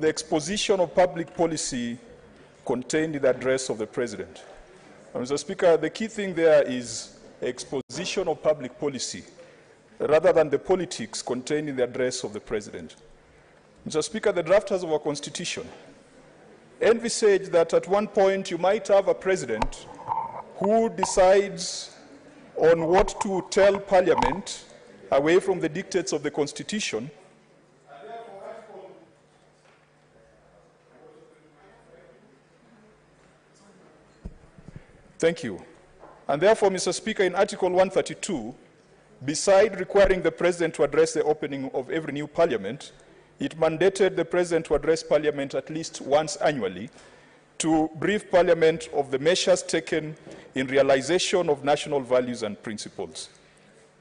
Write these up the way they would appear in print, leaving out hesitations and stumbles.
the exposition of public policy contained in the address of the President. Mr. Speaker, the key thing there is exposition of public policy rather than the politics contained in the address of the President. Mr. Speaker, the drafters of our Constitution envisage that at one point you might have a President who decides on what to tell Parliament away from the dictates of the Constitution. Thank you. And therefore, Mr. Speaker, in Article 132, beside requiring the President to address the opening of every new Parliament, it mandated the President to address Parliament at least once annually to brief Parliament of the measures taken in realization of national values and principles.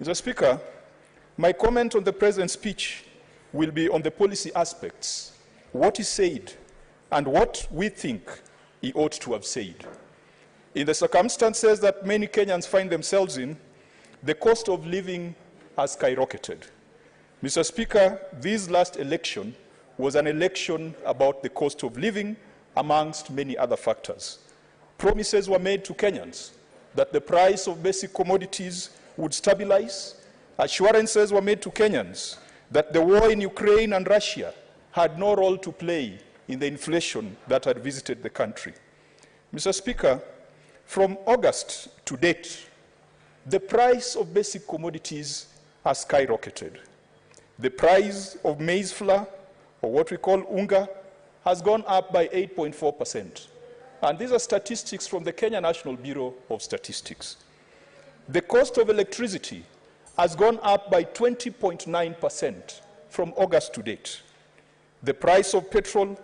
Mr. Speaker, my comment on the President's speech will be on the policy aspects, what he said, and what we think he ought to have said. In the circumstances that many Kenyans find themselves in, the cost of living has skyrocketed. Mr. Speaker, this last election was an election about the cost of living, amongst many other factors. Promises were made to Kenyans that the price of basic commodities would stabilize. Assurances were made to Kenyans that the war in Ukraine and Russia had no role to play in the inflation that had visited the country. Mr. Speaker, from August to date, the price of basic commodities has skyrocketed. The price of maize flour, or what we call unga, has gone up by 8.4%. And these are statistics from the Kenya National Bureau of Statistics. The cost of electricity has gone up by 20.9% from August to date. The price of petrol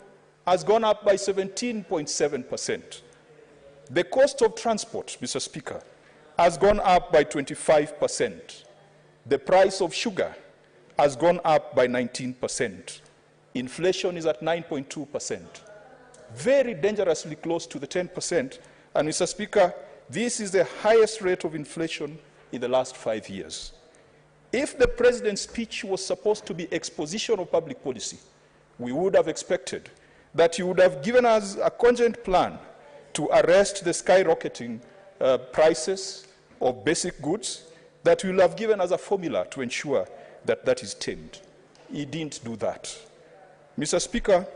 has gone up by 17.7%. The cost of transport, Mr. Speaker, has gone up by 25%. The price of sugar has gone up by 19%. Inflation is at 9.2%, very dangerously close to the 10%. And, Mr. Speaker, this is the highest rate of inflation in the last 5 years. If the President's speech was supposed to be exposition of public policy, we would have expected that he would have given us a cogent plan to arrest the skyrocketing prices of basic goods, that he will have given us a formula to ensure that that is tamed. He didn't do that. Mr. Speaker,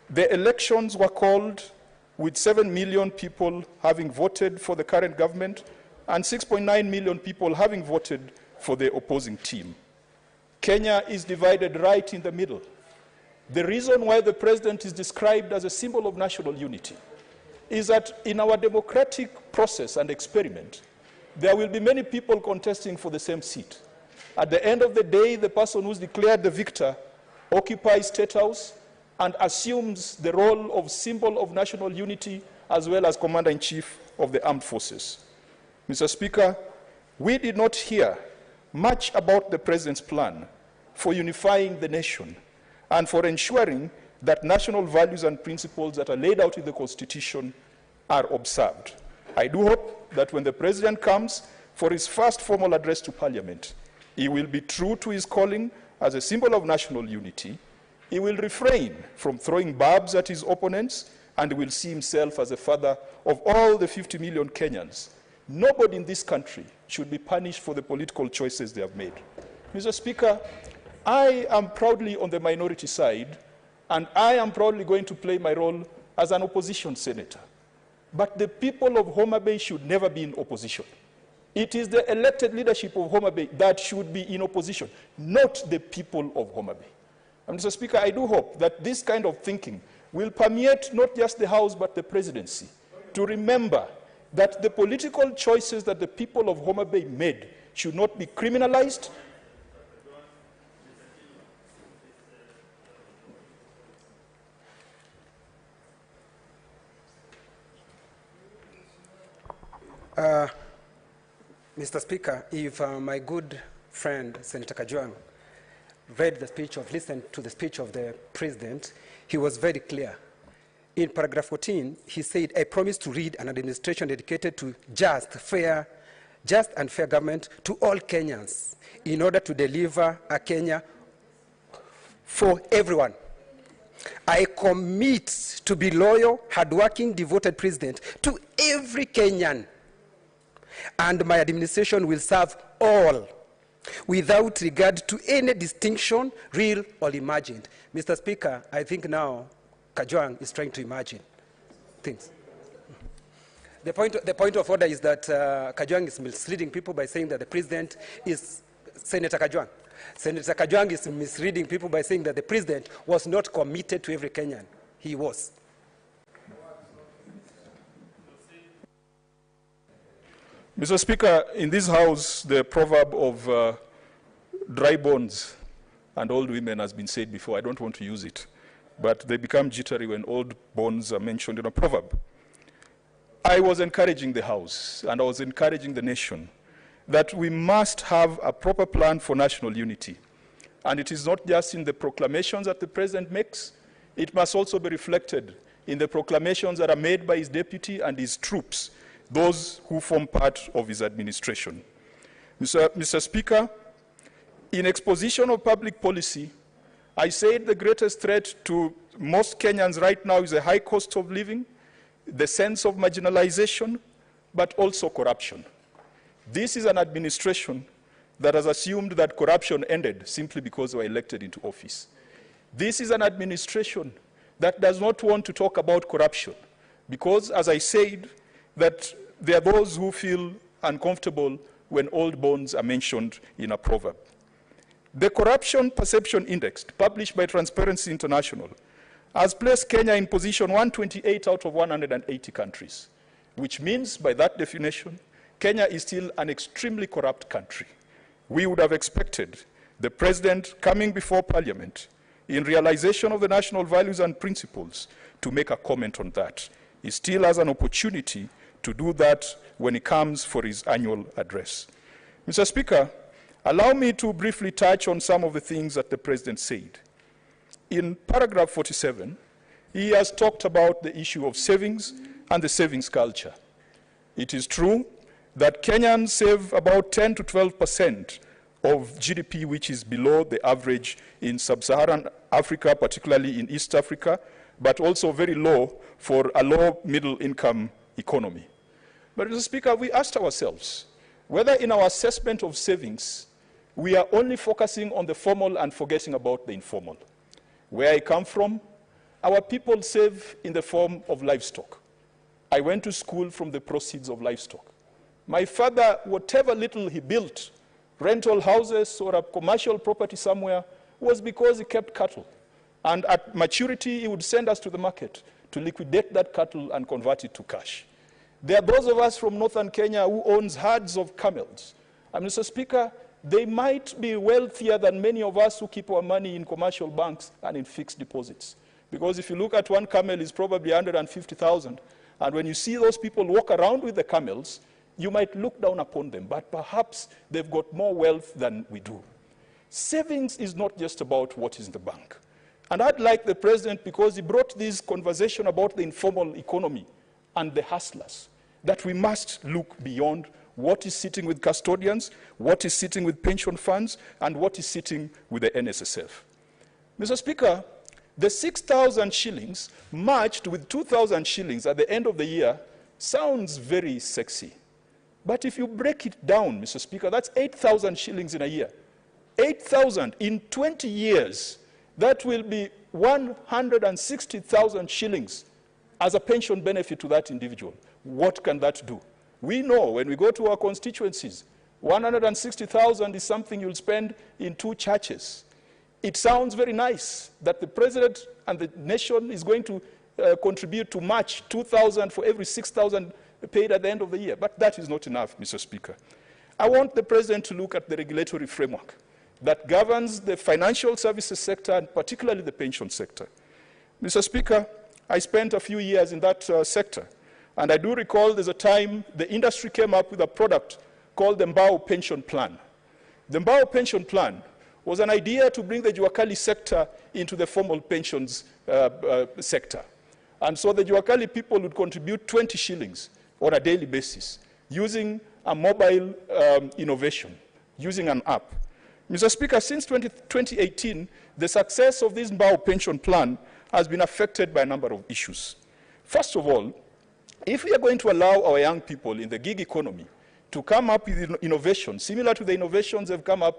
the elections were called with 7 million people having voted for the current government and 6.9 million people having voted for the opposing team. Kenya is divided right in the middle. The reason why the President is described as a symbol of national unity is that in our democratic process and experiment, there will be many people contesting for the same seat. At the end of the day, the person who's declared the victor occupies State House and assumes the role of symbol of national unity as well as Commander-in-Chief of the Armed Forces. Mr. Speaker, we did not hear much about the President's plan for unifying the nation and for ensuring that national values and principles that are laid out in the Constitution are observed. I do hope that when the President comes for his first formal address to Parliament, he will be true to his calling as a symbol of national unity. He will refrain from throwing barbs at his opponents and will see himself as the father of all the 50 million Kenyans. Nobody in this country should be punished for the political choices they have made. Mr. Speaker, I am proudly on the minority side, and I am proudly going to play my role as an opposition senator. But the people of Homabay should never be in opposition. It is the elected leadership of Homabay that should be in opposition, not the people of Homabay. And Mr. Speaker, I do hope that this kind of thinking will permeate not just the House but the Presidency, to remember that the political choices that the people of Homabay made should not be criminalized. Mr. Speaker, if my good friend, Sen.Kajwang, read the speech or listened to the speech of the President, he was very clear. In paragraph 14, he said, I promise to lead an administration dedicated to just and fair government to all Kenyans in order to deliver a Kenya for everyone. I commit to be loyal, hardworking, devoted president to every Kenyan. And my administration will serve all, without regard to any distinction, real or imagined. Mr. Speaker, I think now Kajwang is trying to imagine things. The point of order is that Kajwang is misleading people by saying that the president is Senator Kajwang. Senator Kajwang is misleading people by saying that the president was not committed to every Kenyan. He was. Mr. Speaker, in this House, the proverb of dry bones and old women has been said before. I don't want to use it, but they become jittery when old bones are mentioned in a proverb. I was encouraging the House, and I was encouraging the nation, that we must have a proper plan for national unity. And it is not just in the proclamations that the President makes, it must also be reflected in the proclamations that are made by his deputy and his troops, those who form part of his administration. Mr. Speaker, in exposition of public policy, I said the greatest threat to most Kenyans right now is a high cost of living, the sense of marginalization, but also corruption. This is an administration that has assumed that corruption ended simply because they were elected into office. This is an administration that does not want to talk about corruption because, as I said, that there are those who feel uncomfortable when old bones are mentioned in a proverb. The Corruption Perception Index, published by Transparency International, has placed Kenya in position 128 out of 180 countries, which means, by that definition, Kenya is still an extremely corrupt country. We would have expected the President coming before Parliament in realization of the national values and principles to make a comment on that. He still has an opportunity to do that when he comes for his annual address. Mr. Speaker, allow me to briefly touch on some of the things that the President said. In paragraph 47, he has talked about the issue of savings and the savings culture. It is true that Kenyans save about 10 to 12% of GDP, which is below the average in sub-Saharan Africa, particularly in East Africa, but also very low for a low middle income economy. But Mr. Speaker, we asked ourselves whether in our assessment of savings, we are only focusing on the formal and forgetting about the informal. Where I come from, our people save in the form of livestock. I went to school from the proceeds of livestock. My father, whatever little he built, rental houses or a commercial property somewhere, was because he kept cattle. And at maturity, he would send us to the market to liquidate that cattle and convert it to cash. There are those of us from northern Kenya who owns herds of camels. And Mr. Speaker, they might be wealthier than many of us who keep our money in commercial banks and in fixed deposits. Because if you look at one camel, it's probably 150,000. And when you see those people walk around with the camels, you might look down upon them, but perhaps they've got more wealth than we do. Savings is not just about what is in the bank. And I'd like the President, because he brought this conversation about the informal economy and the hustlers, that we must look beyond what is sitting with custodians, what is sitting with pension funds, and what is sitting with the NSSF. Mr. Speaker, the 6,000 shillings matched with 2,000 shillings at the end of the year sounds very sexy. But if you break it down, Mr. Speaker, that's 8,000 shillings in a year. 8,000 in 20 years, that will be 160,000 shillings as a pension benefit to that individual. What can that do? We know when we go to our constituencies, 160,000 is something you'll spend in 2 churches. It sounds very nice that the President and the nation is going to contribute to match 2,000 for every 6,000 paid at the end of the year. But that is not enough, Mr. Speaker. I want the President to look at the regulatory framework that governs the financial services sector and particularly the pension sector. Mr. Speaker, I spent a few years in that sector, and I do recall there's a time the industry came up with a product called the Mbao Pension Plan. The Mbao Pension Plan was an idea to bring the Juakali sector into the formal pensions sector. And so the Juakali people would contribute 20 shillings on a daily basis using a mobile innovation, using an app. Mr. Speaker, since 2018, the success of this Mbao Pension Plan has been affected by a number of issues. First of all, if we are going to allow our young people in the gig economy to come up with innovations similar to the innovations that have come up